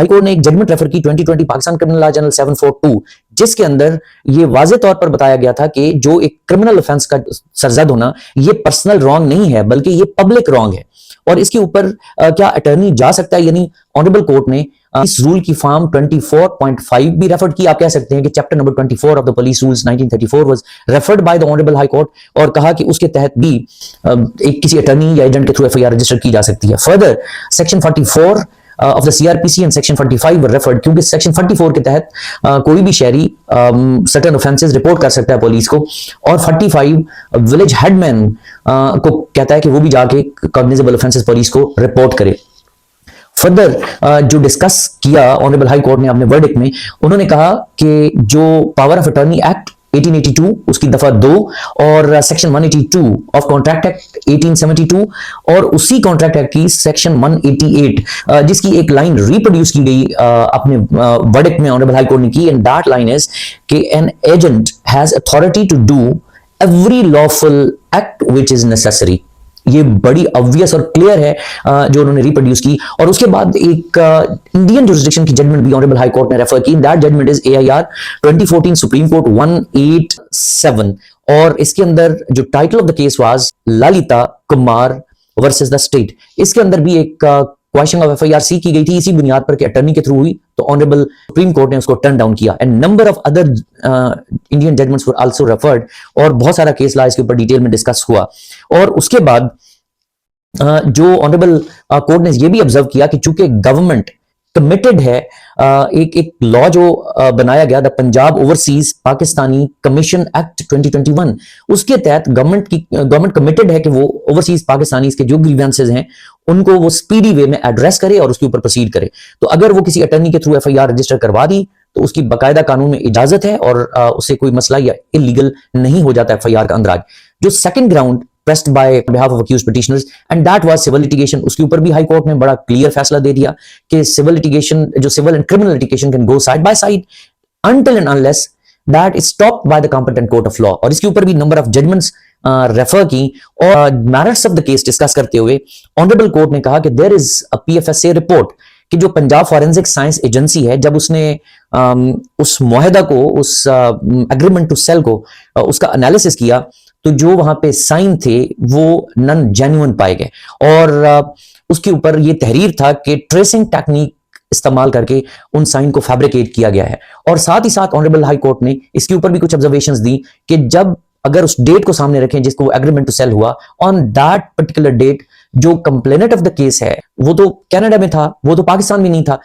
High court ने एक judgement refer की 2020 पाकिस्तान क्रिमिनल लॉ जनरल 742, जिसके अंदर ये वाजे तौर पर बताया गया था कि जो एक क्रिमिनल ऑफेंस का सरजद होना ये पर्सनल रॉन्ग नहीं है बल्कि ये पब्लिक रॉन्ग है। और इसके ऊपर क्या अटर्नी जा सकता है, यानी ऑनरेबल कोर्ट ने इस रूल की फॉर्म 24.5 भी रेफर्ड की। आप कह सकते हैं कि chapter number 24 of the police rules 1934 was referred by the honourable high court, और कहा कि उसके तहत भी एक किसी अटर्नी या एजेंट के थ्रू एफआईआर रजिस्टर की जा सकती है। Further section 44 of the CrPC and section 45 were referred, क्योंकि सेक्शन 44 के तहत कोई भी शहरी सर्टेन ऑफेंसेस रिपोर्ट कर सकता है पुलिस को, और 45 विलेज हेडमैन को कहता है कि वो भी जाके कॉग्निजेबल ऑफेंसेस पुलिस को रिपोर्ट करे। फर्दर जो डिस्कस किया ऑनरेबल हाई कोर्ट ने अपने वर्डिक्ट में, उन्होंने कहा कि जो पावर ऑफ अटॉर्नी एक्ट 1882 उसकी दफा 2 और सेक्शन 182 ऑफ कॉन्ट्रैक्ट एक्ट 1872 और उसी कॉन्ट्रैक्ट एक्ट की सेक्शन 188 जिसकी एक लाइन रिप्रोड्यूस की गई अपने वर्डिक्ट में ऑनरेबल हाई कोर्ट ने की, एंड दैट लाइन इज कि an agent has authority to do every lawful act which is necessary. ये बड़ी ऑब्वियस और क्लियर है जो उन्होंने रिप्रोड्यूस की। और उसके बाद एक इंडियन जुरिसडिक्शन की जजमेंट भी ऑनरेबल हाई कोर्ट ने रेफर की। That judgement is AIR 2014 supreme court 187, और इसके अंदर जो title of the case was Lalita Kumar versus the state. इसके अंदर भी एक क्वेश्चन ऑफ एफआईआर सी की गई थी इसी बुनियाद पर कि अटर्नी के थ्रू हुई, तो ऑनरेबल सुप्रीम कोर्ट ने उसको टर्न डाउन किया, and number of other Indian judgements were also referred, और बहुत सारा केस ला इसके ऊपर डिटेल में डिस्कस हुआ। और उसके बाद जो ऑनरेबल कोर्ट ने ये भी ऑब्जर्व किया कि चूंकि गवर्नमेंट कमिटेड है, एक लॉ जो बनाया गया the Punjab overseas Pakistani commission act 2021, उसके तहत गवर्नमेंट कमिटेड है कि वो ओवरसीज पाकिस्तानी के जो ग्रीवेंसेस हैं उनको वो स्पीडी वे में एड्रेस करे और उसके ऊपर प्रोसीड करे। तो अगर वो किसी अटर्नी के थ्रू एफआईआर रजिस्टर करवा दी तो उसकी बाकायदा कानून में इजाजत है और उससे कोई मसला या इलीगल नहीं हो जाता एफआईआर का अंदराज। जो second ground pressed by behalf of accused petitioners and that was civil litigation, उसके ऊपर भी हाई कोर्ट ने बड़ा क्लियर फैसला दे दिया कि सिविल लिटिगेशन, जो civil and criminal litigation can go side by side until and unless that is stopped by the competent court of law। और इसके ऊपर भी नंबर ऑफ जजमेंट्स रेफर की, और merits of the case discuss करते हुए honourable court ने कहा कि there is a PFSA report कि जो पंजाब फॉरेंसिक साइंस एजेंसी है, जब उसने उस मुआहदा को, उस एग्रीमेंट टू सेल को उसका एनालिसिस किया, तो जो वहां पे साइन थे वो नॉन जेन्युइन पाए गए, और उसके ऊपर ये तहरीर था कि ट्रेसिंग टेक्निक इस्तेमाल करके उन साइन को फैब्रिकेट किया गया है। और साथ ही साथ ऑनरेबल हाई कोर्ट ने इसके ऊपर भी कुछ ऑब्जर्वेशंस दी कि जब अगर उस डेट को सामने रखें जिसको एग्रीमेंट टू सेल हुआ, ऑन दैट पर्टिकुलर डेट जो कंप्लेनेंट ऑफ द केस है वो तो कनाडा में था, वो तो पाकिस्तान में नहीं था।